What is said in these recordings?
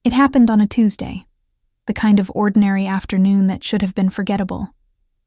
It happened on a Tuesday, the kind of ordinary afternoon that should have been forgettable.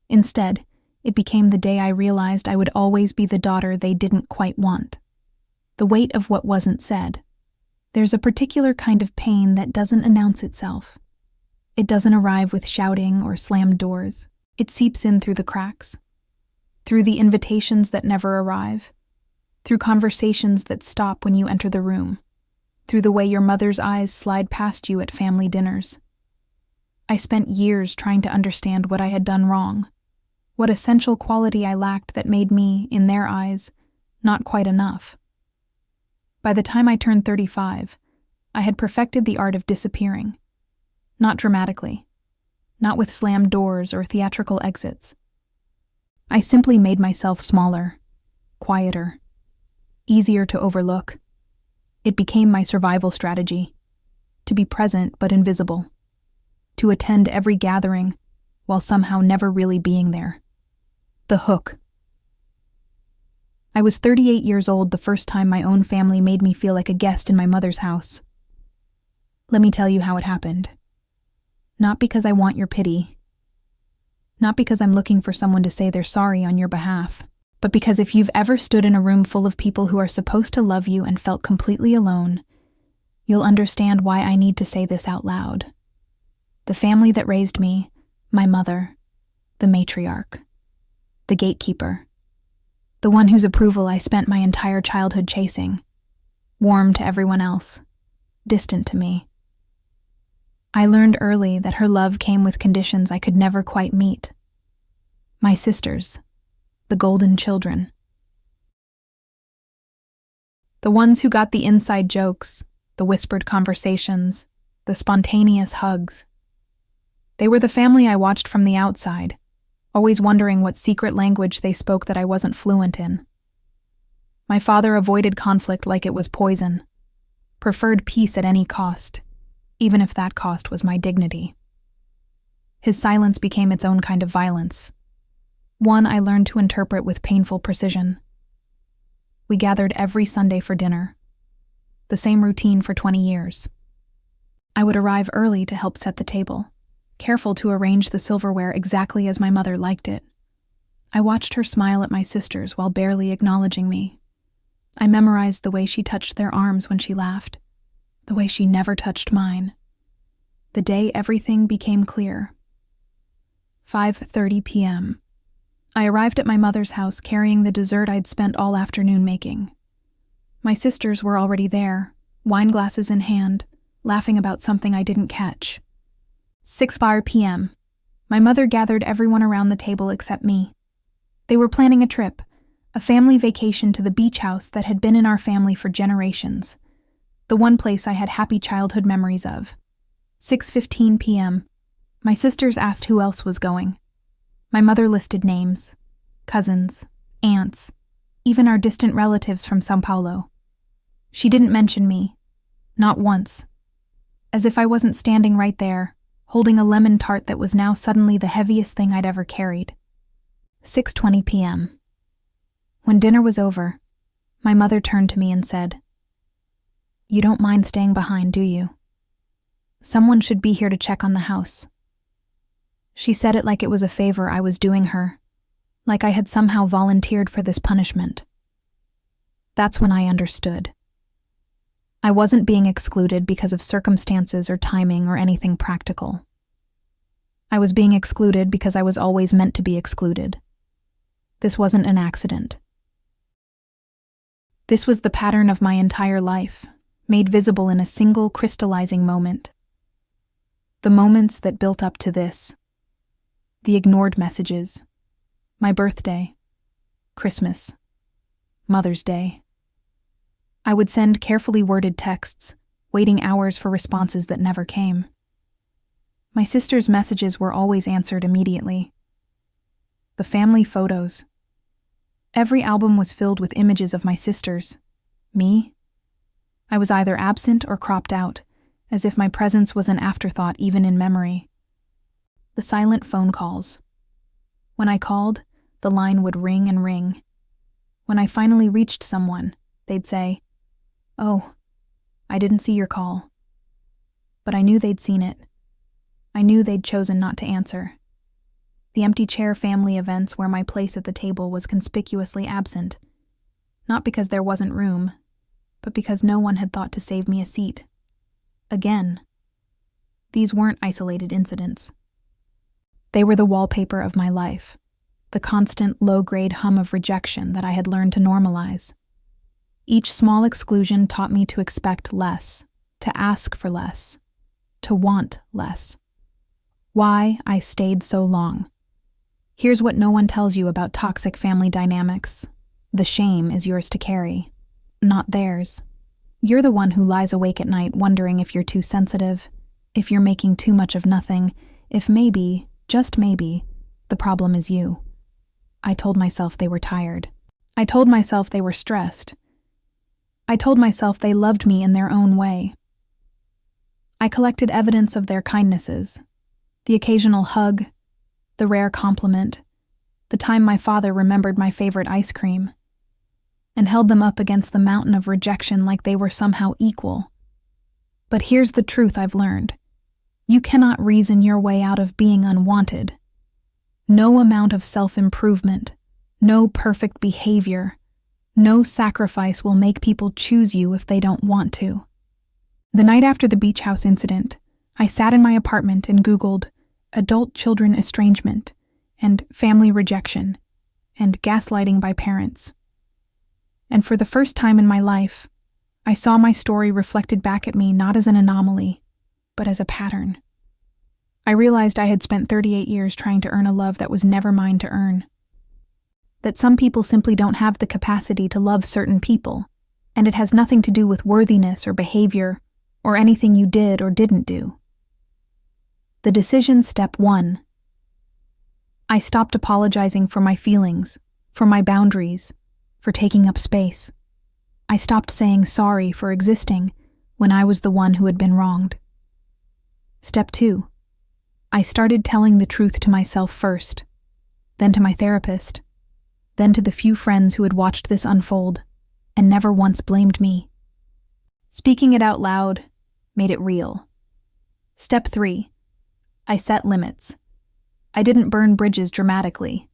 Instead, it became the day I realized I would always be the daughter they didn't quite want. The weight of what wasn't said. There's a particular kind of pain that doesn't announce itself. It doesn't arrive with shouting or slammed doors. It seeps in through the cracks, through the invitations that never arrive, through conversations that stop when you enter the room, through the way your mother's eyes slide past you at family dinners. I spent years trying to understand what I had done wrong, what essential quality I lacked that made me, in their eyes, not quite enough. By the time I turned 35, I had perfected the art of disappearing. Not dramatically, not with slammed doors or theatrical exits. I simply made myself smaller, quieter, easier to overlook. It became my survival strategy, to be present but invisible, to attend every gathering while somehow never really being there. The hook. I was 38 years old the first time my own family made me feel like a guest in my mother's house. Let me tell you how it happened. Not because I want your pity, not because I'm looking for someone to say they're sorry on your behalf, but because if you've ever stood in a room full of people who are supposed to love you and felt completely alone, you'll understand why I need to say this out loud. The family that raised me, my mother, the matriarch, the gatekeeper, the one whose approval I spent my entire childhood chasing, warm to everyone else, distant to me. I learned early that her love came with conditions I could never quite meet. My sisters, the golden children. The ones who got the inside jokes, the whispered conversations, the spontaneous hugs. They were the family I watched from the outside, always wondering what secret language they spoke that I wasn't fluent in. My father avoided conflict like it was poison, preferred peace at any cost, even if that cost was my dignity. His silence became its own kind of violence, one I learned to interpret with painful precision. We gathered every Sunday for dinner, the same routine for 20 years. I would arrive early to help set the table, careful to arrange the silverware exactly as my mother liked it. I watched her smile at my sisters while barely acknowledging me. I memorized the way she touched their arms when she laughed, the way she never touched mine. The day everything became clear. 5:30 p.m. I arrived at my mother's house carrying the dessert I'd spent all afternoon making. My sisters were already there, wine glasses in hand, laughing about something I didn't catch. 6:00 p.m. My mother gathered everyone around the table except me. They were planning a trip, a family vacation to the beach house that had been in our family for generations, the one place I had happy childhood memories of. 6:15 p.m. My sisters asked who else was going. My mother listed names, cousins, aunts, even our distant relatives from São Paulo. She didn't mention me, not once, as if I wasn't standing right there, holding a lemon tart that was now suddenly the heaviest thing I'd ever carried. 6:20 p.m. When dinner was over, my mother turned to me and said, "You don't mind staying behind, do you? Someone should be here to check on the house." She said it like it was a favor I was doing her, like I had somehow volunteered for this punishment. That's when I understood. I wasn't being excluded because of circumstances or timing or anything practical. I was being excluded because I was always meant to be excluded. This wasn't an accident. This was the pattern of my entire life, made visible in a single crystallizing moment. The moments that built up to this. The ignored messages. My birthday. Christmas. Mother's Day. I would send carefully worded texts, waiting hours for responses that never came. My sister's messages were always answered immediately. The family photos. Every album was filled with images of my sisters. Me? I was either absent or cropped out, as if my presence was an afterthought even in memory. The silent phone calls. When I called, the line would ring and ring. When I finally reached someone, they'd say, "Oh, I didn't see your call." but I knew they'd seen it. I knew they'd chosen not to answer. The empty chair family events where my place at the table was conspicuously absent, not because there wasn't room, but because no one had thought to save me a seat. Again. These weren't isolated incidents. They were the wallpaper of my life, the constant low-grade hum of rejection that I had learned to normalize. Each small exclusion taught me to expect less, to ask for less, to want less. Why I stayed so long. Here's what no one tells you about toxic family dynamics. The shame is yours to carry, not theirs. You're the one who lies awake at night wondering if you're too sensitive, if you're making too much of nothing, if maybe, just maybe, the problem is you. I told myself they were tired. I told myself they were stressed. I told myself they loved me in their own way. I collected evidence of their kindnesses, the occasional hug, the rare compliment, the time my father remembered my favorite ice cream, and held them up against the mountain of rejection like they were somehow equal. But here's the truth I've learned. You cannot reason your way out of being unwanted. No amount of self-improvement, no perfect behavior, no sacrifice will make people choose you if they don't want to. The night after the beach house incident, I sat in my apartment and Googled adult-children estrangement and family rejection and gaslighting by parents. And for the first time in my life, I saw my story reflected back at me not as an anomaly, but as a pattern. I realized I had spent 38 years trying to earn a love that was never mine to earn. That some people simply don't have the capacity to love certain people, and it has nothing to do with worthiness or behavior or anything you did or didn't do. The decision step 1. I stopped apologizing for my feelings, for my boundaries, for taking up space. I stopped saying sorry for existing when I was the one who had been wronged. Step 2. I started telling the truth to myself first, then to my therapist, then to the few friends who had watched this unfold and never once blamed me. Speaking it out loud made it real. Step 3. I set limits. I didn't burn bridges dramatically.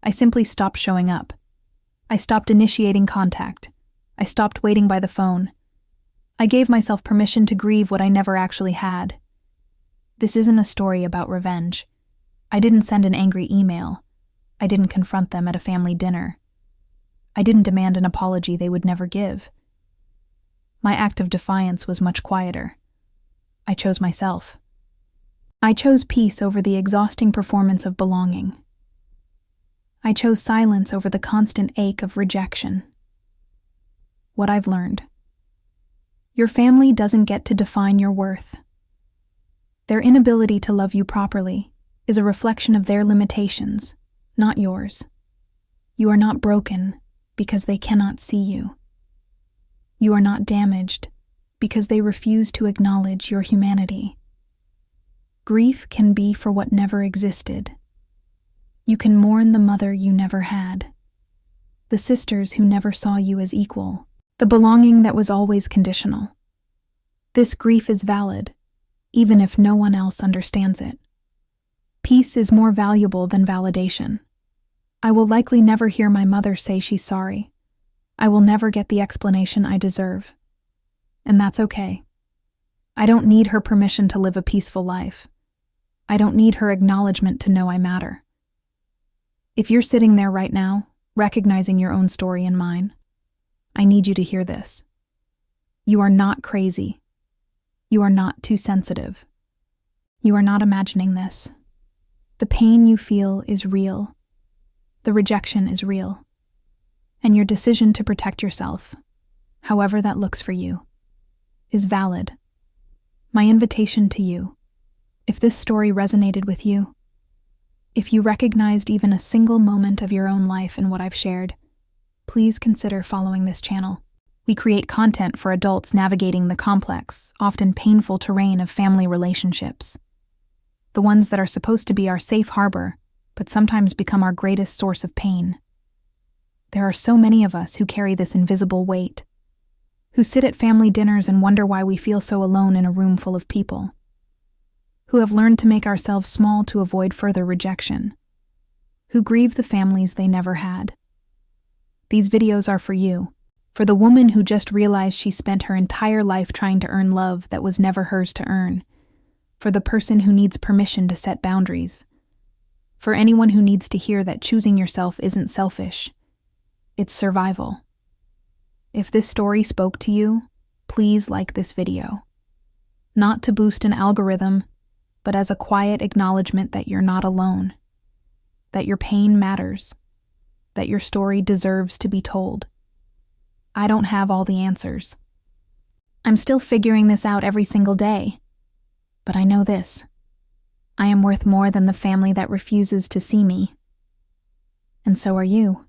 I simply stopped showing up. I stopped initiating contact. I stopped waiting by the phone. I gave myself permission to grieve what I never actually had. This isn't a story about revenge. I didn't send an angry email. I didn't confront them at a family dinner. I didn't demand an apology they would never give. My act of defiance was much quieter. I chose myself. I chose peace over the exhausting performance of belonging. I chose silence over the constant ache of rejection. What I've learned. Your family doesn't get to define your worth. Their inability to love you properly is a reflection of their limitations, not yours. You are not broken because they cannot see you. You are not damaged because they refuse to acknowledge your humanity. Grief can be for what never existed. You can mourn the mother you never had, the sisters who never saw you as equal, the belonging that was always conditional. This grief is valid, even if no one else understands it. Peace is more valuable than validation. I will likely never hear my mother say she's sorry. I will never get the explanation I deserve. And that's okay. I don't need her permission to live a peaceful life. I don't need her acknowledgement to know I matter. If you're sitting there right now, recognizing your own story and mine, I need you to hear this. You are not crazy. You are not too sensitive. You are not imagining this. The pain you feel is real. The rejection is real. And your decision to protect yourself, however that looks for you, is valid. My invitation to you, if this story resonated with you, if you recognized even a single moment of your own life in what I've shared, please consider following this channel. We create content for adults navigating the complex, often painful terrain of family relationships. The ones that are supposed to be our safe harbor, but sometimes become our greatest source of pain. There are so many of us who carry this invisible weight. who sit at family dinners and wonder why we feel so alone in a room full of people, who have learned to make ourselves small to avoid further rejection, who grieve the families they never had. These videos are for you, for the woman who just realized she spent her entire life trying to earn love that was never hers to earn, for the person who needs permission to set boundaries, for anyone who needs to hear that choosing yourself isn't selfish, it's survival. If this story spoke to you, please like this video. Not to boost an algorithm, but as a quiet acknowledgement that you're not alone, that your pain matters, that your story deserves to be told. I don't have all the answers. I'm still figuring this out every single day. But I know this. I am worth more than the family that refuses to see me. And so are you.